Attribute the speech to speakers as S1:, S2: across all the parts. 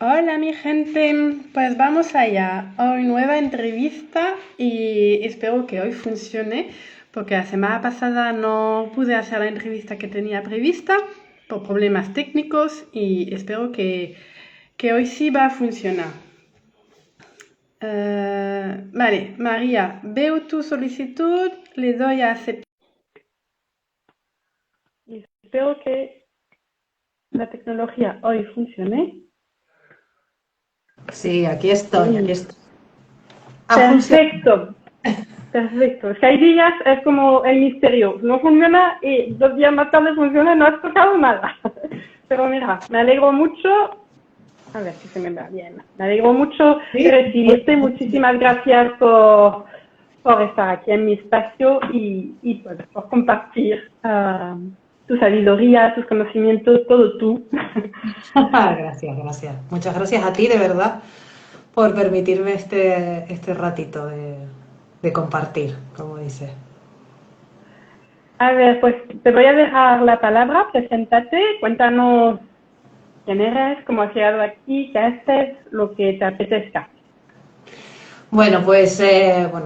S1: Hola mi gente, pues vamos allá. Hoy nueva entrevista y espero que hoy funcione porque la semana pasada no pude hacer la entrevista que tenía prevista por problemas técnicos y espero que hoy sí va a funcionar. Vale, María, veo tu solicitud, le doy a aceptar. Y espero que la tecnología hoy funcione.
S2: Sí, aquí estoy, aquí
S1: Sí.
S2: estoy. Ha funcionado.
S1: Perfecto. Perfecto. Es que hay días, es como el misterio. No funciona y 2 días más tarde funciona y no has tocado nada. Pero mira, me alegro mucho. A ver si se me va bien. Me alegro mucho
S2: Sí,
S1: recibirte. Muchísimas gracias por estar aquí en mi espacio y pues, por compartir tu sabiduría, tus conocimientos, todo tú.
S2: gracias, gracias. Muchas gracias a ti, de verdad, por permitirme este ratito de compartir, como dices.
S1: A ver, pues te voy a dejar la palabra, preséntate, cuéntanos quién eres, cómo has llegado aquí, qué haces, lo que te apetezca.
S2: Bueno, pues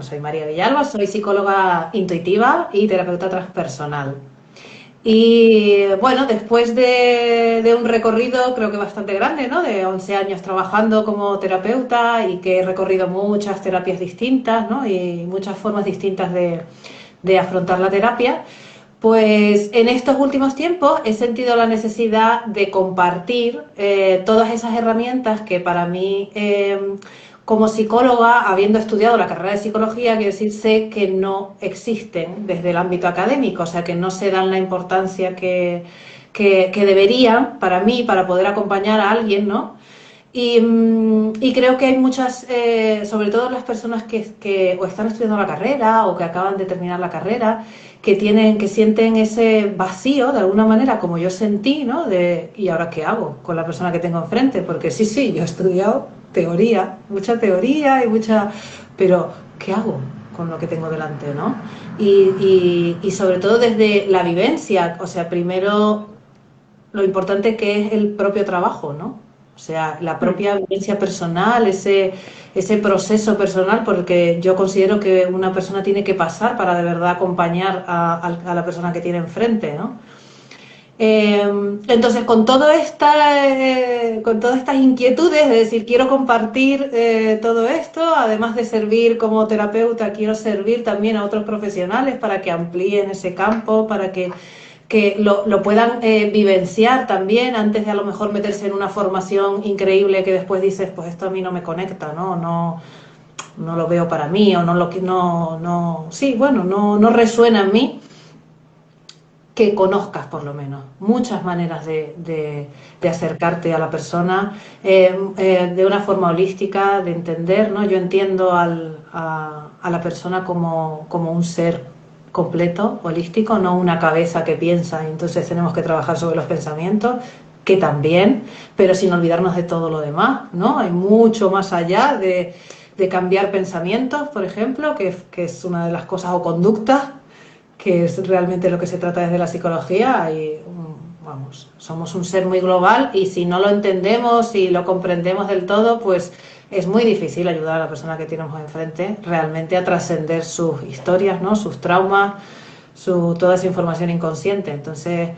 S2: soy María Villalba, soy psicóloga intuitiva y terapeuta transpersonal. Y bueno, después de un recorrido creo que bastante grande, ¿no? De 11 años trabajando como terapeuta y que he recorrido muchas terapias distintas, ¿no? Y muchas formas distintas de afrontar la terapia, pues en estos últimos tiempos he sentido la necesidad de compartir todas esas herramientas que para mí, como psicóloga, habiendo estudiado la carrera de psicología, quiero decir, sé que no existen desde el ámbito académico, o sea, que no se dan la importancia que deberían para mí, para poder acompañar a alguien, ¿no? Y creo que hay muchas, sobre todo las personas que o están estudiando la carrera o que acaban de terminar la carrera, que sienten ese vacío de alguna manera, como yo sentí, ¿no? ¿Y ahora qué hago con la persona que tengo enfrente? Porque sí, yo he estudiado teoría, mucha teoría y mucha, pero ¿qué hago con lo que tengo delante, ¿no? Y sobre todo desde la vivencia, o sea, primero lo importante que es el propio trabajo, ¿no? O sea, la
S1: Hmm.
S2: propia vivencia personal, ese proceso personal, porque yo considero que una persona tiene que pasar para de verdad acompañar a la persona que tiene enfrente, ¿no? Entonces, con todas estas inquietudes, de decir, quiero compartir todo esto, además de servir como terapeuta, quiero servir también a otros profesionales para que amplíen ese campo, para que lo puedan vivenciar también antes de a lo mejor meterse en una formación increíble que después dices, pues esto a mí no me conecta, ¿no? No lo veo para mí o no lo que no, sí, bueno, no resuena en mí, que conozcas por lo menos muchas maneras de acercarte a la persona de una forma holística, de entender, ¿no? Yo entiendo a la persona como un ser completo, holístico, no una cabeza que piensa y entonces tenemos que trabajar sobre los pensamientos, que también, pero sin olvidarnos de todo lo demás, ¿no? Hay mucho más allá de cambiar pensamientos, por ejemplo, que es una de las cosas, o conductas, que es realmente lo que se trata desde la psicología. Y vamos, somos un ser muy global y si no lo entendemos y lo comprendemos del todo, pues es muy difícil ayudar a la persona que tenemos enfrente realmente a trascender sus historias, ¿no? Sus traumas, toda esa información inconsciente. Entonces,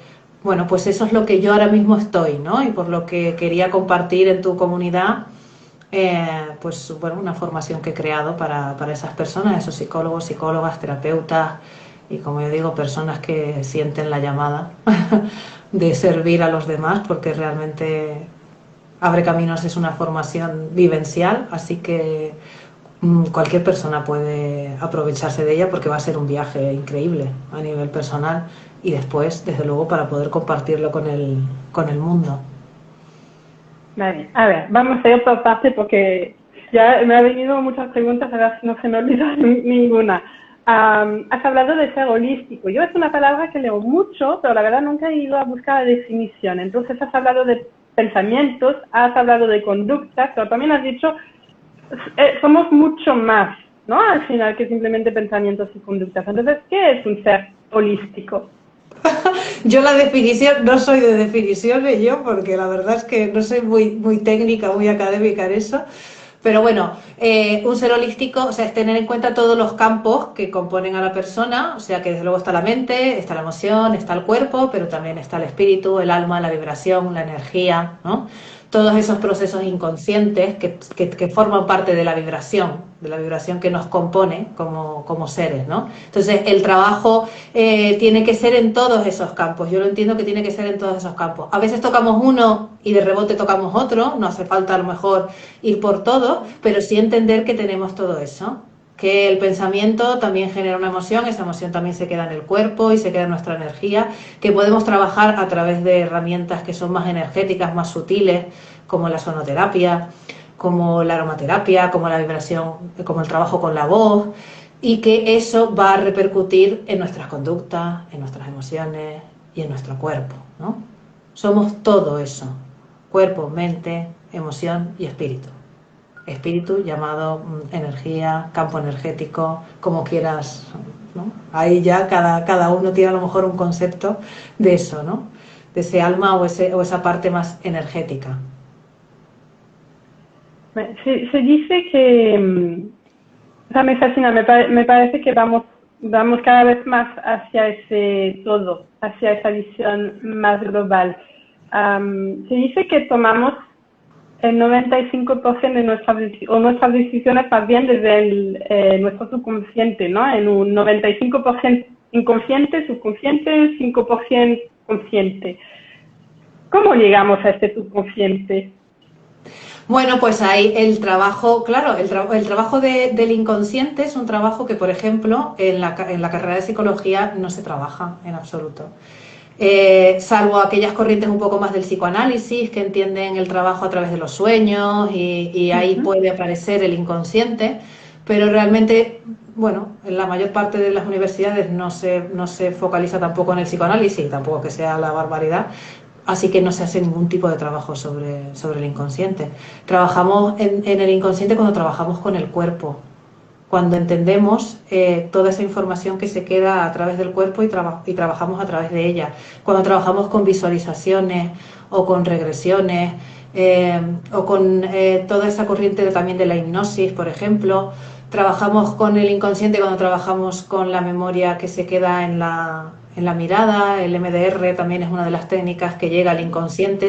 S2: bueno, pues eso es lo que yo ahora mismo estoy, ¿no? Y por lo que quería compartir en tu comunidad, pues bueno, una formación que he creado para esas personas, esos psicólogos, psicólogas, terapeutas y, como yo digo, personas que sienten la llamada de servir a los demás, porque realmente Abre Caminos es una formación vivencial, así que cualquier persona puede aprovecharse de ella porque va a ser un viaje increíble a nivel personal y después, desde luego, para poder compartirlo con el mundo.
S1: Vale, a ver, vamos a ir por parte porque ya me han venido muchas preguntas, a ver si no se me olvida ninguna. Has hablado de ser holístico. Yo es una palabra que leo mucho, pero la verdad nunca he ido a buscar la definición. Entonces has hablado de pensamientos, has hablado de conductas, pero también has dicho, somos mucho más, ¿no? Al final que simplemente pensamientos y conductas. Entonces, ¿qué es un ser holístico?
S2: Yo la definición, no soy de definiciones yo, porque la verdad es que no soy muy técnica, muy académica en eso. Pero bueno, un ser holístico, o sea, es tener en cuenta todos los campos que componen a la persona, o sea, que desde luego está la mente, está la emoción, está el cuerpo, pero también está el espíritu, el alma, la vibración, la energía, ¿no? Todos esos procesos inconscientes que forman parte de la vibración que nos compone como seres, ¿no? Entonces, el trabajo tiene que ser en todos esos campos. Yo lo entiendo que tiene que ser en todos esos campos. A veces tocamos uno y de rebote tocamos otro, no hace falta a lo mejor ir por todo, pero sí entender que tenemos todo eso, que el pensamiento también genera una emoción, esa emoción también se queda en el cuerpo y se queda en nuestra energía, que podemos trabajar a través de herramientas que son más energéticas, más sutiles, como la sonoterapia, como la aromaterapia, como la vibración, como el trabajo con la voz, y que eso va a repercutir en nuestras conductas, en nuestras emociones y en nuestro cuerpo, ¿no? Somos todo eso, cuerpo, mente, emoción y espíritu. Espíritu llamado energía, campo energético, como quieras, ¿no? Ahí ya cada uno tiene a lo mejor un concepto de eso, ¿no? De ese alma o esa parte más energética.
S1: Se dice que, o sea, me fascina, me parece que vamos cada vez más hacia ese todo, hacia esa visión más global. Se dice que tomamos el 95% de nuestras decisiones más bien desde nuestro subconsciente, ¿no? En un 95% inconsciente, subconsciente, 5% consciente. ¿Cómo llegamos a este subconsciente?
S2: Bueno, pues ahí el trabajo, claro, el trabajo del inconsciente es un trabajo que, por ejemplo, en la carrera de psicología no se trabaja en absoluto. Salvo aquellas corrientes un poco más del psicoanálisis que entienden el trabajo a través de los sueños y ahí puede aparecer el inconsciente, pero realmente, bueno, en la mayor parte de las universidades no se focaliza tampoco en el psicoanálisis, tampoco que sea la barbaridad, así que no se hace ningún tipo de trabajo sobre el inconsciente. Trabajamos en el inconsciente cuando trabajamos con el cuerpo, cuando entendemos toda esa información que se queda a través del cuerpo y trabajamos a través de ella, cuando trabajamos con visualizaciones o con regresiones o con toda esa corriente también de la hipnosis, por ejemplo. Trabajamos con el inconsciente cuando trabajamos con la memoria que se queda en la mirada. El MDR también es una de las técnicas que llega al inconsciente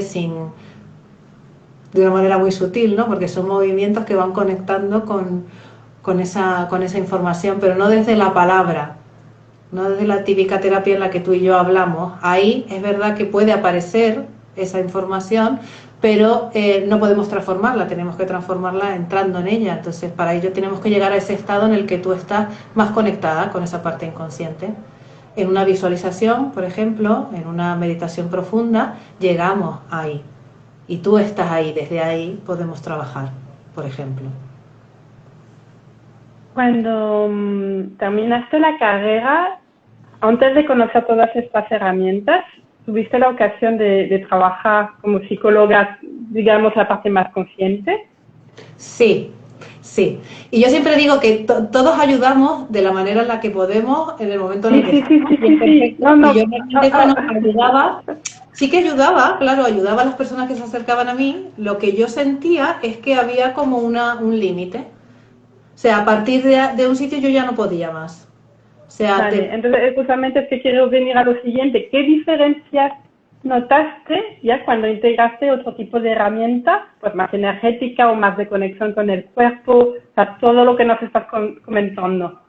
S2: de una manera muy sutil, ¿no? Porque son movimientos que van conectando con esa información, pero no desde la palabra, no desde la típica terapia en la que tú y yo hablamos. Ahí es verdad que puede aparecer esa información, pero no podemos transformarla, tenemos que transformarla entrando en ella. Entonces, para ello tenemos que llegar a ese estado en el que tú estás más conectada con esa parte inconsciente. En una visualización, por ejemplo, en una meditación profunda, llegamos ahí. Y tú estás ahí, desde ahí podemos trabajar, por ejemplo.
S1: Cuando terminaste la carrera, antes de conocer todas estas herramientas, ¿tuviste la ocasión de trabajar como psicóloga, digamos, la parte más consciente?
S2: Sí, sí. Y yo siempre digo que todos ayudamos de la manera en la que podemos en el momento en el que estamos.
S1: Sí. No.
S2: Y yo realmente cuando ayudaba, sí que ayudaba, claro, ayudaba a las personas que se acercaban a mí. Lo que yo sentía es que había como un límite. O sea, a partir de un sitio yo ya no podía más. O sea,
S1: vale, entonces justamente es que quiero venir a lo siguiente. ¿Qué diferencias notaste ya cuando integraste otro tipo de herramienta, pues más energética o más de conexión con el cuerpo, o sea, todo lo que nos estás comentando?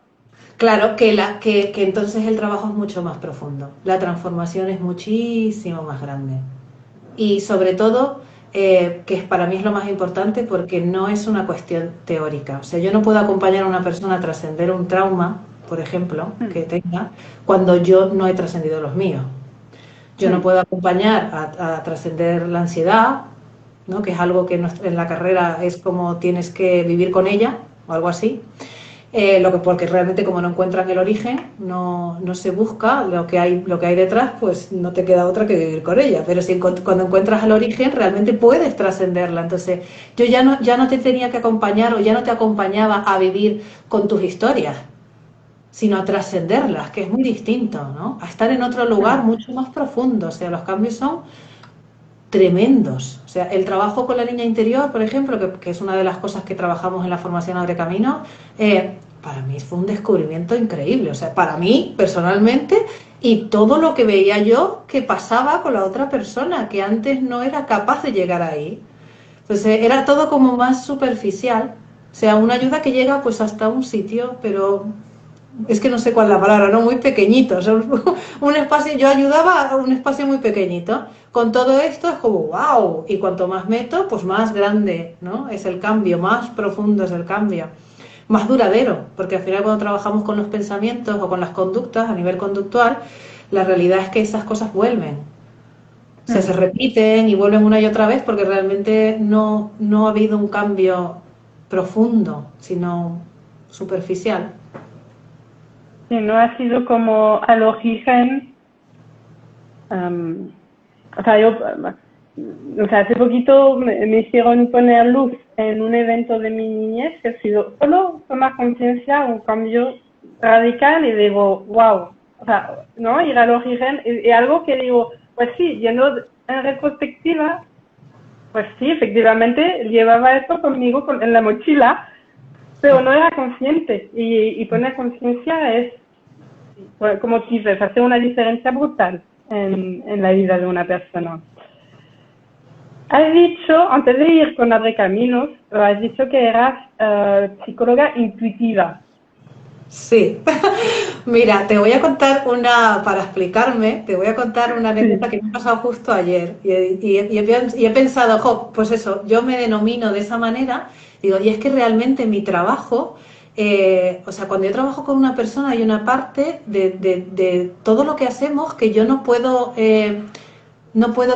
S2: Claro, que entonces el trabajo es mucho más profundo. La transformación es muchísimo más grande. Y sobre todo, que para mí es lo más importante porque no es una cuestión teórica. O sea, yo no puedo acompañar a una persona a trascender un trauma, por ejemplo, que tenga, cuando yo no he trascendido los míos. Yo no puedo acompañar a trascender la ansiedad, ¿no? Que es algo que en la carrera es como tienes que vivir con ella, o algo así. Porque realmente como no encuentran el origen, no se busca lo que hay detrás, pues no te queda otra que vivir con ella. Pero si cuando encuentras el origen, realmente puedes trascenderla. Entonces, yo ya no te tenía que acompañar o ya no te acompañaba a vivir con tus historias. sino a trascenderlas, que es muy distinto, ¿no? A estar en otro lugar mucho más profundo. O sea, los cambios son tremendos. O sea, el trabajo con la niña interior, por ejemplo, que es una de las cosas que trabajamos en la formación Abre Camino, para mí fue un descubrimiento increíble. O sea, para mí, personalmente, y todo lo que veía yo que pasaba con la otra persona, que antes no era capaz de llegar ahí. Entonces, era todo como más superficial. O sea, una ayuda que llega pues hasta un sitio, pero es que no sé cuál es la palabra, ¿no? Muy pequeñito. O sea, un espacio, yo ayudaba a un espacio muy pequeñito. Con todo esto es como, wow. Y cuanto más meto, pues más grande, ¿no? Es el cambio, más profundo es el cambio. Más duradero, porque al final cuando trabajamos con los pensamientos o con las conductas a nivel conductual, la realidad es que esas cosas vuelven. O sea, se repiten y vuelven una y otra vez porque realmente no ha habido un cambio profundo, sino superficial.
S1: Sí, no ha sido como al origen. O sea, hace poquito me hicieron poner luz en un evento de mi niñez que ha sido solo tomar conciencia, un cambio radical y digo, wow, o sea, ¿no? Ir al origen y algo que digo, pues sí, yendo en retrospectiva, pues sí, efectivamente llevaba esto conmigo en la mochila, pero no era consciente y poner conciencia es, como dices, hace una diferencia brutal en la vida de una persona. Has dicho, antes de ir con Abre Caminos, has dicho que eras psicóloga intuitiva.
S2: Sí, mira, te voy a contar para explicarme, te voy a contar una anécdota que me ha pasado justo ayer y he pensado, pues eso, yo me denomino de esa manera, digo, y es que realmente mi trabajo, o sea, cuando yo trabajo con una persona hay una parte de todo lo que hacemos que yo no puedo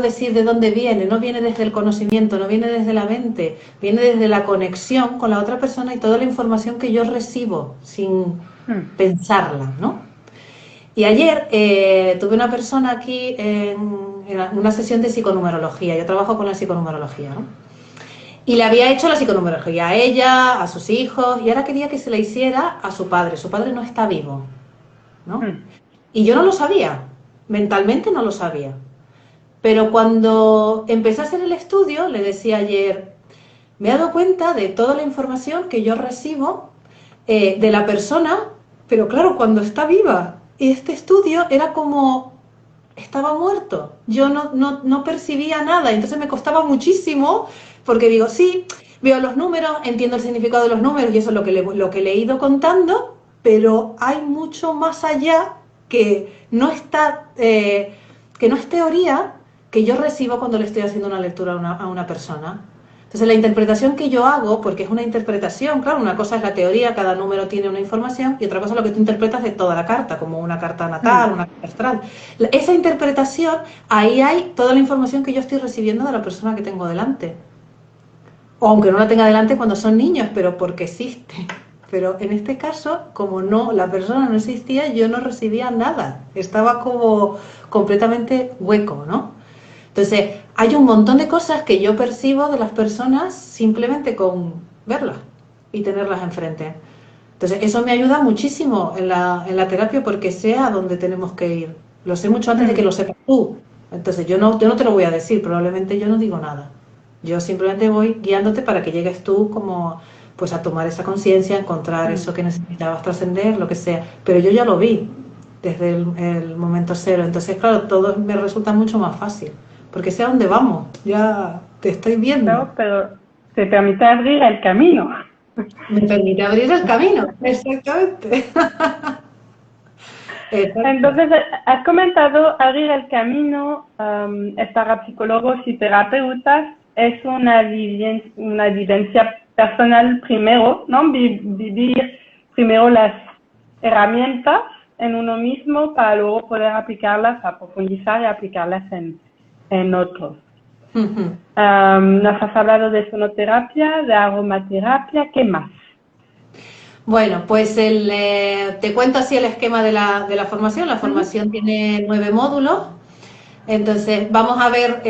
S2: decir de dónde viene, no viene desde el conocimiento, no viene desde la mente, viene desde la conexión con la otra persona y toda la información que yo recibo sin pensarla, ¿no? Y ayer tuve una persona aquí en una sesión de psiconumerología, yo trabajo con la psiconumerología, ¿no? Y le había hecho la psiconumerología a ella, a sus hijos, y ahora quería que se la hiciera a su padre no está vivo, ¿no? Y yo no lo sabía, mentalmente no lo sabía. Pero cuando empecé a hacer el estudio, le decía ayer, me he dado cuenta de toda la información que yo recibo de la persona, pero claro, cuando está viva. Y este estudio era como, estaba muerto. Yo no percibía nada, entonces me costaba muchísimo, porque digo, sí, veo los números, entiendo el significado de los números y eso es lo que le he ido contando, pero hay mucho más allá que no está, que no es teoría, que yo recibo cuando le estoy haciendo una lectura a una persona. Entonces la interpretación que yo hago, porque es una interpretación, claro, una cosa es la teoría, cada número tiene una información, y otra cosa es lo que tú interpretas de toda la carta, como una carta natal, una carta astral. Esa interpretación, ahí hay toda la información que yo estoy recibiendo de la persona que tengo delante. O aunque no la tenga delante cuando son niños, pero porque existe. Pero en este caso, como la persona no existía, yo no recibía nada. Estaba como completamente hueco, ¿no? Entonces, hay un montón de cosas que yo percibo de las personas simplemente con verlas y tenerlas enfrente. Entonces, eso me ayuda muchísimo en la terapia porque sé a dónde tenemos que ir. Lo sé mucho antes de que lo sepas tú. Entonces, yo no te lo voy a decir, probablemente yo no digo nada. Yo simplemente voy guiándote para que llegues tú como pues a tomar esa conciencia, a encontrar eso que necesitabas trascender, lo que sea. Pero yo ya lo vi desde el momento cero. Entonces, claro, todo me resulta mucho más fácil. Porque sé a dónde vamos, ya te estoy viendo.
S1: No, pero te permite abrir el camino.
S2: Me permite abrir el camino, exactamente.
S1: Entonces, has comentado abrir el camino para psicólogos y terapeutas. Es una vivencia personal primero, ¿no? Vivir primero las herramientas en uno mismo para luego poder aplicarlas, a profundizar y aplicarlas en otros. Nos has hablado de sonoterapia, de aromaterapia, ¿qué más?
S2: Bueno, pues te cuento así el esquema de la formación. La formación tiene 9 módulos. Entonces, vamos a ver,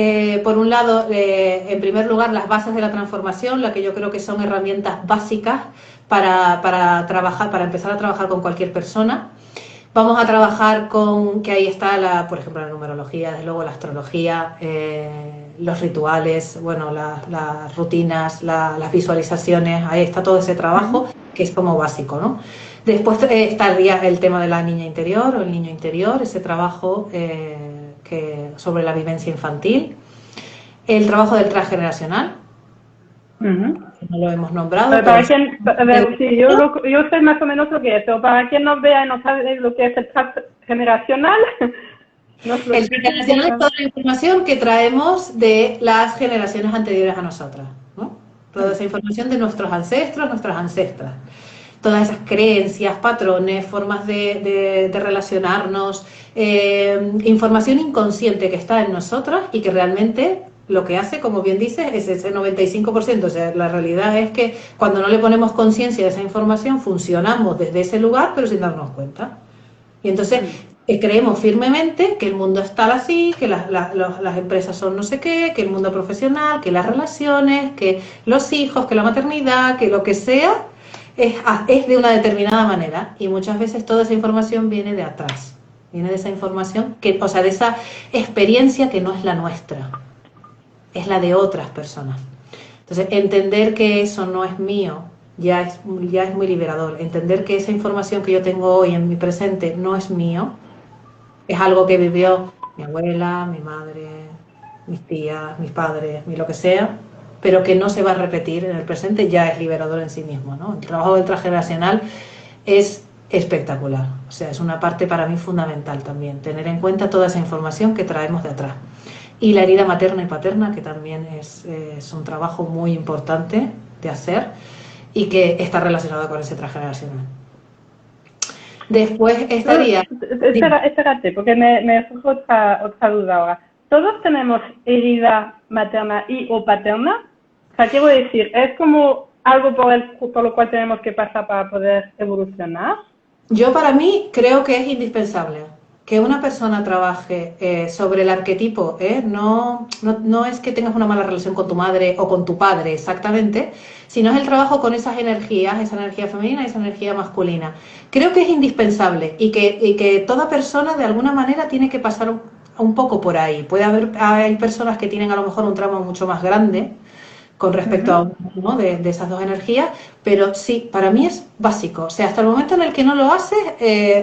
S2: por un lado, en primer lugar, las bases de la transformación, la que yo creo que son herramientas básicas para trabajar, para empezar a trabajar con cualquier persona. Vamos a trabajar con, que ahí está, por ejemplo, la numerología, desde luego la astrología, los rituales, bueno, las rutinas, las visualizaciones, ahí está todo ese trabajo que es como básico, ¿no? Después estaría el tema de la niña interior o el niño interior, ese trabajo sobre la vivencia infantil, el trabajo del transgeneracional, no lo hemos nombrado.
S1: Pero para quien, a ver, sí, yo sé más o menos lo que es, pero para quien no vea y no sabe lo que es el transgeneracional,
S2: el transgeneracional es toda la información que traemos de las generaciones anteriores a nosotras, ¿no? Toda esa información de nuestros ancestros, nuestras ancestras. Todas esas creencias, patrones, formas de relacionarnos, información inconsciente que está en nosotras y que realmente lo que hace, como bien dices, es ese 95%. O sea, la realidad es que cuando no le ponemos conciencia de esa información, funcionamos desde ese lugar, pero sin darnos cuenta. Y entonces creemos firmemente que el mundo está así, que las empresas son no sé qué, que el mundo profesional, que las relaciones, que los hijos, que la maternidad, que lo que sea, es de una determinada manera. Y muchas veces toda esa información viene de atrás. Viene de esa información, o sea, de esa experiencia que no es la nuestra. Es la de otras personas. Entonces, entender que eso no es mío ya es muy liberador. Entender que esa información que yo tengo hoy en mi presente no es mío, es algo que vivió mi abuela, mi madre, mis tías, mis padres, lo que sea, pero que no se va a repetir en el presente, ya es liberador en sí mismo, ¿no? El trabajo del transgeneracional es espectacular. O sea, es una parte para mí fundamental también, tener en cuenta toda esa información que traemos de atrás. Y la herida materna y paterna, que también es un trabajo muy importante de hacer y que está relacionado con ese transgeneracional. Después estaría...
S1: Espérate, porque me surge otra duda ahora. ¿Todos tenemos herida materna y o paterna? O sea, quiero decir, ¿es como algo por lo cual tenemos que pasar para poder evolucionar?
S2: Yo para mí creo que es indispensable que una persona trabaje sobre el arquetipo, no es que tengas una mala relación con tu madre o con tu padre exactamente, sino es el trabajo con esas energías, esa energía femenina y esa energía masculina. Creo que es indispensable y que toda persona de alguna manera tiene que pasar un poco por ahí. Hay personas que tienen a lo mejor un trauma mucho más grande con respecto a uno de esas dos energías, pero sí, para mí es básico. O sea, hasta el momento en el que no lo haces,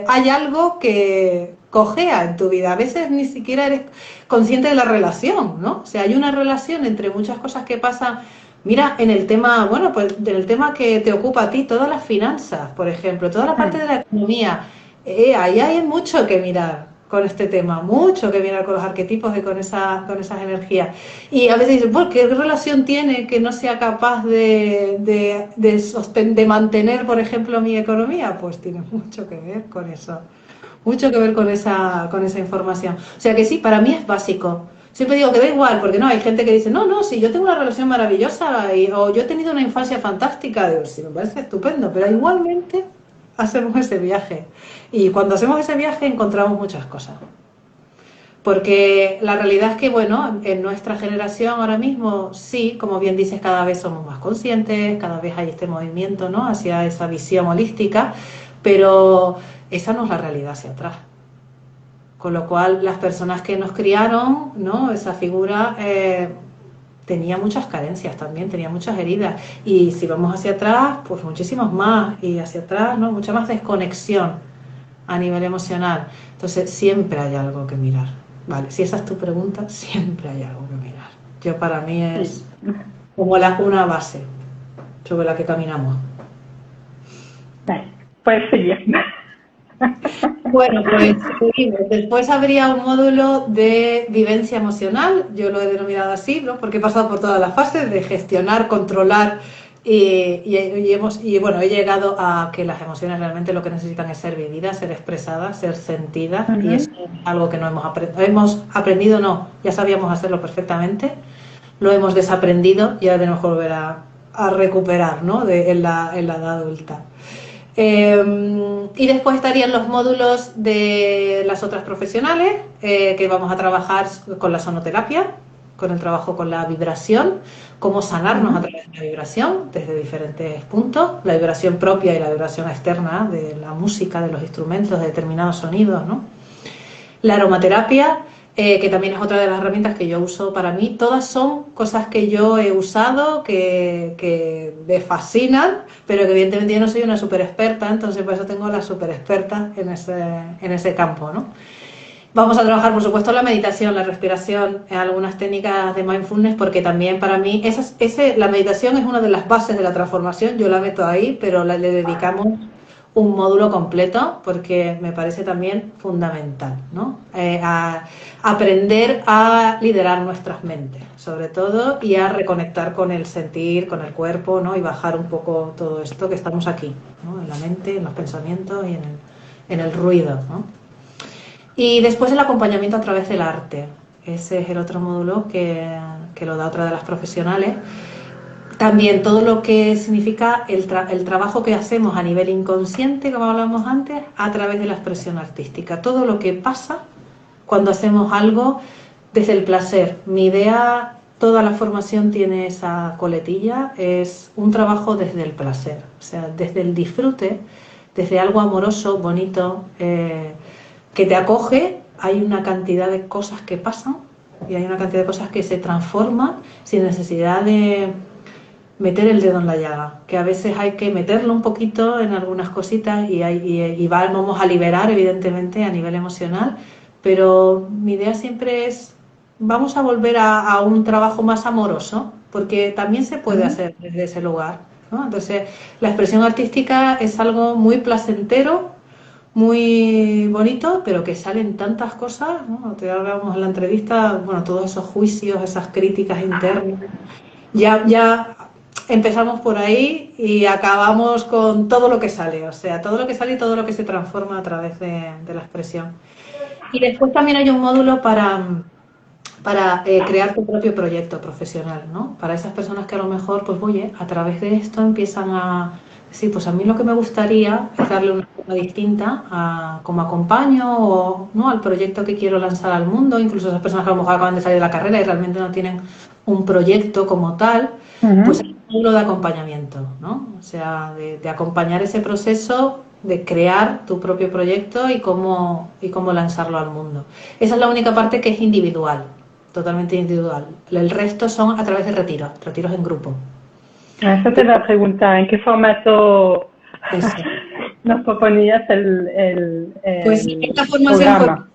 S2: hay algo que cojea en tu vida. A veces ni siquiera eres consciente de la relación, ¿no? O sea, hay una relación entre muchas cosas que pasan. Mira, en el tema, bueno, pues en el tema que te ocupa a ti, todas las finanzas, por ejemplo, toda la parte de la economía, ahí hay mucho que mirar con este tema, mucho que mirar con los arquetipos y con esas energías. Y a veces dicen, ¿por qué relación tiene que no sea capaz de mantener, por ejemplo, mi economía? Pues tiene mucho que ver con eso, mucho que ver con esa información. O sea que sí, para mí es básico. Siempre digo que da igual, porque no, hay gente que dice, no, si yo tengo una relación maravillosa o yo he tenido una infancia fantástica, digo, sí, me parece estupendo, pero igualmente hacemos ese viaje. Y cuando hacemos ese viaje encontramos muchas cosas. Porque la realidad es que, bueno, en nuestra generación ahora mismo, sí, como bien dices, cada vez somos más conscientes, cada vez hay este movimiento, ¿no?, hacia esa visión holística, pero esa no es la realidad hacia atrás. Con lo cual, las personas que nos criaron, ¿no?, esa figura tenía muchas carencias también, tenía muchas heridas. Y si vamos hacia atrás, pues muchísimos más. Y hacia atrás, ¿no?, mucha más desconexión a nivel emocional. Entonces, siempre hay algo que mirar. Vale, si esa es tu pregunta, siempre hay algo que mirar. Yo, para mí, es como una base sobre la que caminamos.
S1: Vale, pues sí.
S2: Bueno, pues seguimos. Después habría un módulo de vivencia emocional, yo lo he denominado así, ¿no?, porque he pasado por todas las fases de gestionar, controlar y bueno, he llegado a que las emociones realmente lo que necesitan es ser vividas, ser expresadas, ser sentidas, y eso es algo que no hemos aprendido, no, ya sabíamos hacerlo perfectamente, lo hemos desaprendido y ahora tenemos que volver a recuperar, ¿no?, en la edad adulta. Y después estarían los módulos de las otras profesionales, que vamos a trabajar con la sonoterapia, con el trabajo con la vibración, cómo sanarnos a través de la vibración desde diferentes puntos, la vibración propia y la vibración externa de la música, de los instrumentos, de determinados sonidos, ¿no? La aromaterapia, que también es otra de las herramientas que yo uso para mí. Todas son cosas que yo he usado, que me fascinan, pero que evidentemente yo no soy una super experta, entonces por eso tengo las super expertas en ese campo, ¿no? Vamos a trabajar, por supuesto, la meditación, la respiración, algunas técnicas de mindfulness, porque también para mí la meditación es una de las bases de la transformación. Yo la meto ahí, pero le dedicamos un módulo completo porque me parece también fundamental, ¿no? A aprender a liderar nuestras mentes, sobre todo, y a reconectar con el sentir, con el cuerpo, ¿no? Y bajar un poco todo esto que estamos aquí, ¿no? En la mente, en los pensamientos y en el ruido, ¿no? Y después el acompañamiento a través del arte. Ese es el otro módulo que lo da otra de las profesionales. También todo lo que significa el trabajo que hacemos a nivel inconsciente, como hablamos antes, a través de la expresión artística. Todo lo que pasa cuando hacemos algo desde el placer. Mi idea, toda la formación tiene esa coletilla, es un trabajo desde el placer. O sea, desde el disfrute, desde algo amoroso, bonito, que te acoge. Hay una cantidad de cosas que pasan y hay una cantidad de cosas que se transforman sin necesidad de meter el dedo en la llaga, que a veces hay que meterlo un poquito en algunas cositas y vamos a liberar, evidentemente, a nivel emocional, pero mi idea siempre es, vamos a volver a un trabajo más amoroso, porque también se puede hacer desde ese lugar, ¿no? Entonces, la expresión artística es algo muy placentero, muy bonito, pero que salen tantas cosas, ¿no? Te hablábamos en la entrevista, bueno, todos esos juicios, esas críticas internas. Ya empezamos por ahí y acabamos con todo lo que sale, o sea, todo lo que sale y todo lo que se transforma a través de la expresión. Y después también hay un módulo para crear tu propio proyecto profesional, ¿no? Para esas personas que a lo mejor, pues oye, a través de esto empiezan a decir, pues a mí lo que me gustaría es darle una forma distinta a cómo acompaño o no al proyecto que quiero lanzar al mundo, incluso esas personas que a lo mejor acaban de salir de la carrera y realmente no tienen un proyecto como tal, pues hay un módulo de acompañamiento, ¿no? O sea, de acompañar ese proceso de crear tu propio proyecto y cómo lanzarlo al mundo. Esa es la única parte que es individual, totalmente individual. El resto son a través de retiros en grupo.
S1: Eso te la pregunta, ¿en qué formato nos proponías
S2: pues esta formación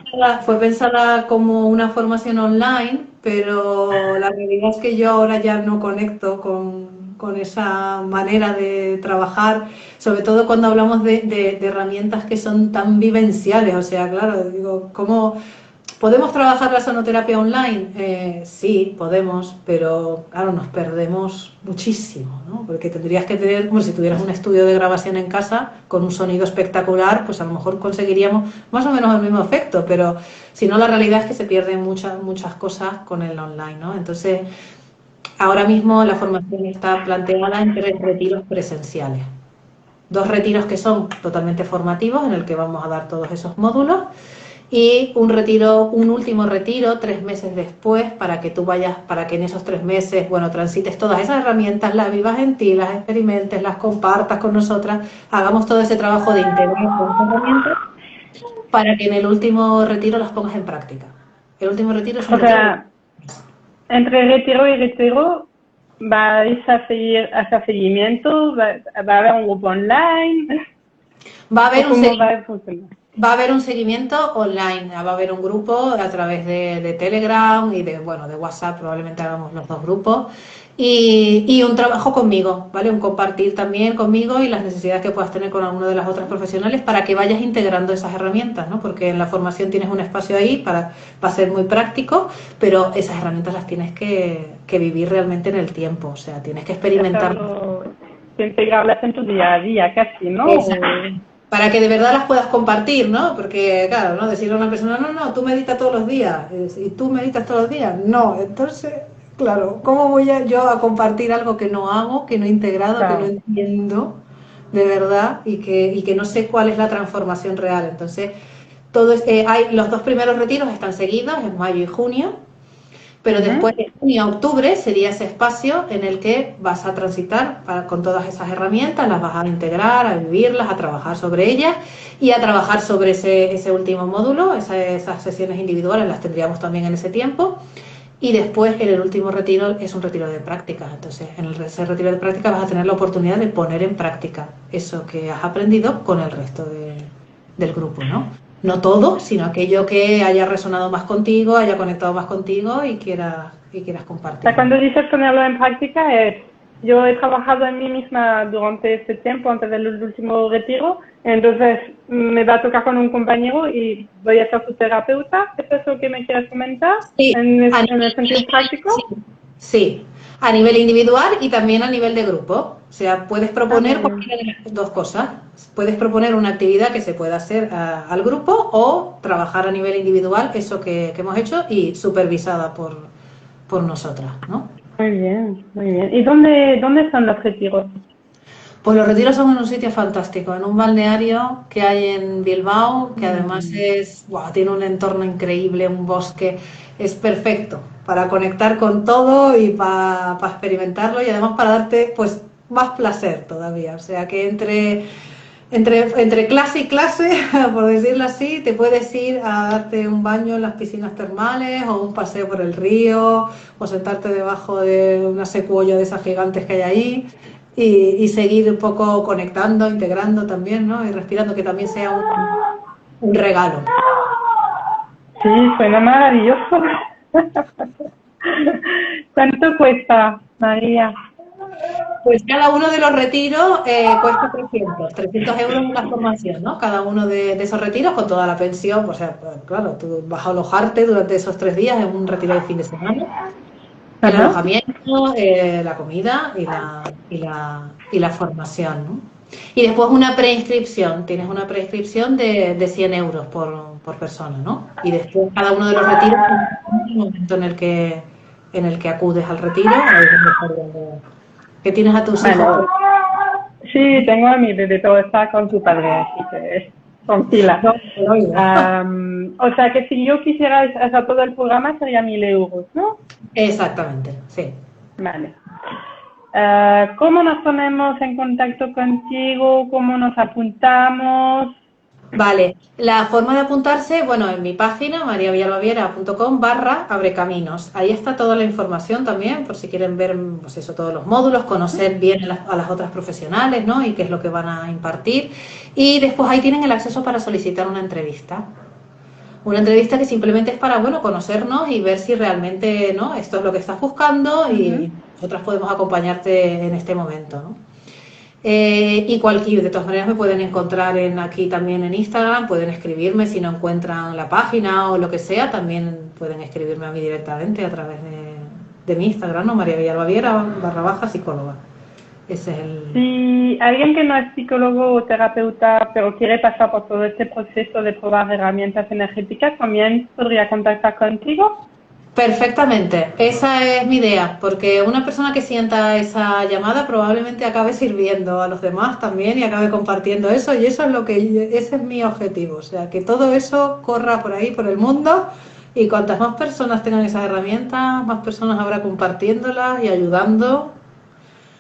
S2: fue pensada como una formación online, pero la realidad es que yo ahora ya no conecto con esa manera de trabajar, sobre todo cuando hablamos de herramientas que son tan vivenciales. O sea, claro, digo, ¿cómo podemos trabajar la sonoterapia online? Sí, podemos, pero claro, nos perdemos muchísimo, ¿no? Porque tendrías que tener, como si tuvieras un estudio de grabación en casa con un sonido espectacular, pues a lo mejor conseguiríamos más o menos el mismo efecto, pero si no, la realidad es que se pierden muchas cosas con el online, ¿no? Entonces, ahora mismo la formación está planteada en 3 retiros presenciales. 2 retiros que son totalmente formativos, en el que vamos a dar todos esos módulos, y un último retiro 3 meses después, para que tú vayas, para que en esos 3 meses, bueno, transites todas esas herramientas, las vivas en ti, las experimentes, las compartas con nosotras, hagamos todo ese trabajo de integrar con esas herramientas, para que en el último retiro las pongas en práctica. El último retiro es un retiro.
S1: Entre retiro y retiro, ¿vais a hacer seguimiento? ¿Va a haber un grupo online?
S2: Va a haber un seguimiento online, va a haber un grupo a través de Telegram y de WhatsApp, probablemente hagamos los 2 grupos, y un trabajo conmigo, ¿vale? Un compartir también conmigo y las necesidades que puedas tener con alguno de las otras profesionales para que vayas integrando esas herramientas, ¿no? Porque en la formación tienes un espacio ahí va a ser muy práctico, pero esas herramientas las tienes que vivir realmente en el tiempo, o sea, tienes que experimentar.
S1: Integrarlas en tu día a día casi, ¿no?
S2: Para que de verdad las puedas compartir, ¿no? Porque, claro, ¿no? Decirle a una persona, no, tú meditas todos los días, y tú meditas todos los días, no, entonces, claro, ¿cómo voy yo a compartir algo que no hago, que no he integrado, que no entiendo? de verdad, y que no sé cuál es la transformación real. Entonces, los 2 primeros retiros están seguidos, en mayo y junio, pero después de junio a octubre sería ese espacio en el que vas a transitar con todas esas herramientas, las vas a integrar, a vivirlas, a trabajar sobre ellas y a trabajar sobre ese último módulo. Esas sesiones individuales las tendríamos también en ese tiempo. Y después, en el último retiro, es un retiro de prácticas. Entonces, en ese retiro de prácticas vas a tener la oportunidad de poner en práctica eso que has aprendido con el resto del grupo, ¿no? No todo, sino aquello que haya resonado más contigo, haya conectado más contigo y quieras
S1: O
S2: compartir.
S1: sea, cuando dices ponerlo en práctica yo he trabajado en mí misma durante este tiempo, antes del último retiro, entonces me va a tocar con un compañero y voy a ser su terapeuta. ¿Es eso que me quieres comentar
S2: Sí,
S1: en el sentido práctico?
S2: sí, sí, a nivel individual y también a nivel de grupo. O sea, puedes
S1: Ah, muy
S2: proponer
S1: bien.
S2: cualquiera de las dos cosas. Puedes proponer una actividad que se pueda hacer al grupo o trabajar a nivel individual, eso que hemos hecho y supervisada por nosotras, ¿no?
S1: Muy bien, muy bien. ¿Y dónde están los retiros?
S2: Pues los retiros son en un sitio fantástico, en un balneario que hay en Bilbao, que además tiene un entorno increíble, un bosque, es perfecto para conectar con todo y para experimentarlo y además para darte pues más placer todavía. O sea que entre clase y clase, por decirlo así, te puedes ir a darte un baño en las piscinas termales o un paseo por el río o sentarte debajo de una secuoya de esas gigantes que hay ahí y seguir un poco conectando, integrando también, ¿no? Y respirando, que también sea un regalo.
S1: Sí, suena maravilloso. ¿Cuánto cuesta, María?
S2: Pues cada uno de los retiros cuesta 300 euros la formación, ¿no? Cada uno de esos retiros con toda la pensión, o sea, pues, claro, tú vas a alojarte durante esos 3 días en un retiro de fin de semana, el
S1: Ajá.
S2: alojamiento, la comida y la formación, ¿no? Y después una preinscripción, tienes una preinscripción de 100 euros por persona, ¿no? Y después cada uno de los retiros, el momento en el que acudes al retiro, ahí es donde estaría que tienes a tus hijos.
S1: Vale. Sí, tengo a mi bebé, todo está con su padre, así que tranquila.
S2: No, lo oigo.
S1: O sea que si yo quisiera hacer todo el programa sería 1.000 euros, ¿no?
S2: Exactamente, sí.
S1: Vale. ¿Cómo nos ponemos en contacto contigo? ¿Cómo nos apuntamos?
S2: Vale, la forma de apuntarse, bueno, en mi página, mariavillalbaviera.com/abrecaminos. Ahí está toda la información también, por si quieren ver, pues eso, todos los módulos, conocer bien a las otras profesionales, ¿no? Y qué es lo que van a impartir. Y después ahí tienen el acceso para solicitar una entrevista. Una entrevista que simplemente es para, bueno, conocernos y ver si realmente, ¿no? Esto es lo que estás buscando y nosotras podemos acompañarte en este momento, ¿no? De todas maneras me pueden encontrar aquí también en Instagram, pueden escribirme si no encuentran la página o lo que sea, también pueden escribirme a mí directamente a través de mi Instagram, ¿no? María Villalbaviera /psicóloga. Ese es el...
S1: Si alguien que no es psicólogo o terapeuta, pero quiere pasar por todo este proceso de probar herramientas energéticas, también podría contactar contigo.
S2: Perfectamente, esa es mi idea, porque una persona que sienta esa llamada probablemente acabe sirviendo a los demás también y acabe compartiendo eso, y eso es ese es mi objetivo, o sea, que todo eso corra por ahí, por el mundo, y cuantas más personas tengan esas herramientas, más personas habrá compartiéndolas y ayudando,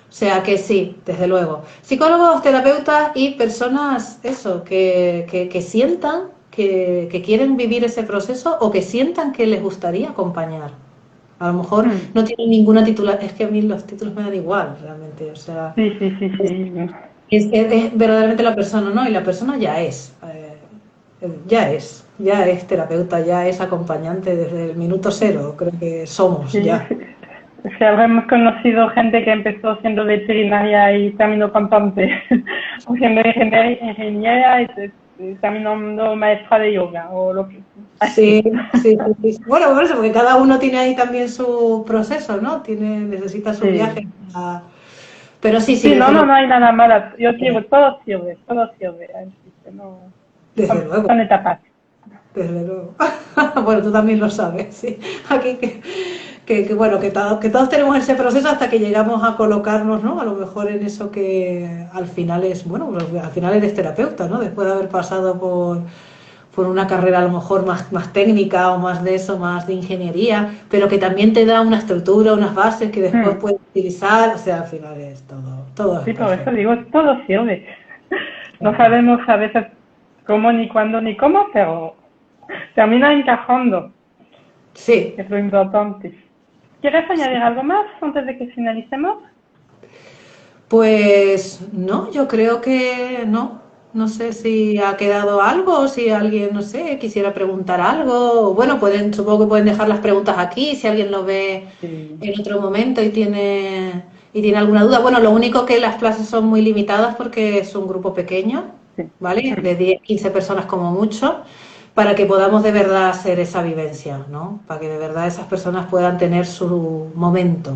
S2: o sea que sí, desde luego. Psicólogos, terapeutas y personas, eso, que sientan que quieren vivir ese proceso o que sientan que les gustaría acompañar. A lo mejor no tienen ninguna titular, es que a mí los títulos me dan igual realmente, o sea,
S1: Sí, sí, sí, sí.
S2: es verdaderamente la persona, ¿no? Y la persona ya es terapeuta, ya es acompañante desde el minuto cero, creo que somos
S1: Sí,
S2: ya.
S1: sí, habremos conocido gente que empezó siendo veterinaria y terminó cantante, o siendo ingeniera y terminando maestra de yoga, o lo que
S2: Sí,
S1: así.
S2: sí, sí, sí. Bueno, por eso, porque cada uno tiene ahí también su proceso, ¿no? Necesita su
S1: Sí.
S2: viaje. Pero sí, sí,
S1: Sí, no,
S2: desde
S1: no,
S2: luego.
S1: no hay nada malo. Yo digo, todo sirve, así que no,
S2: Desde
S1: son,
S2: luego.
S1: son etapas.
S2: desde luego. Bueno, tú también lo sabes, sí. Aquí bueno, que todos tenemos ese proceso hasta que llegamos a colocarnos, ¿no? A lo mejor en eso que al final es, bueno, pues al final eres terapeuta, ¿no? Después de haber pasado por una carrera a lo mejor más técnica o más de eso, más de ingeniería, pero que también te da una estructura, unas bases que después
S1: Mm.
S2: puedes utilizar, o sea, al final es todo es
S1: Sí, por eso
S2: perfecto.
S1: digo, todo sirve. No sabemos a veces cómo, ni cuándo, ni cómo, pero termina encajando,
S2: Sí,
S1: que es lo importante. ¿Quieres añadir algo más antes de que finalicemos?
S2: pues no, yo creo que no. No sé si ha quedado algo o si alguien, no sé, quisiera preguntar algo. Bueno, supongo que pueden dejar las preguntas aquí si alguien lo ve
S1: Sí,
S2: en otro momento y tiene alguna duda. Bueno, lo único que las clases son muy limitadas porque es un grupo pequeño,
S1: sí.
S2: ¿vale?
S1: Mm.
S2: De 10, 15 personas como mucho, para que podamos de verdad hacer esa vivencia, ¿no? Para que de verdad esas personas puedan tener su momento,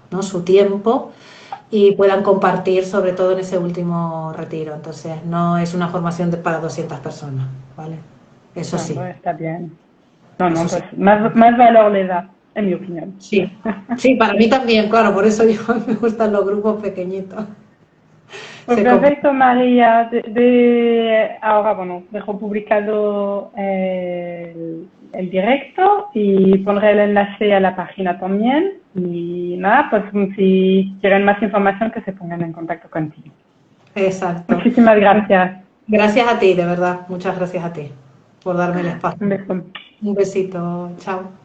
S2: ¿no? Su tiempo y puedan compartir, sobre todo en ese último retiro. Entonces, no es una formación para 200 personas, ¿vale? Eso
S1: No,
S2: sí,
S1: pues está bien. No,
S2: eso
S1: no,
S2: sí.
S1: pues más valor le da, en mi opinión.
S2: Sí, sí, para mí también, claro, por eso yo me gustan los grupos pequeñitos.
S1: Pues
S2: Se
S1: perfecto, María. Ahora, bueno, dejo publicado el directo y pondré el enlace a la página también. Y nada, pues si quieren más información, que se pongan en contacto contigo.
S2: Exacto.
S1: Muchísimas gracias.
S2: Gracias a ti, de verdad. Muchas gracias a ti por darme el espacio.
S1: Un beso.
S2: Un besito. Chao.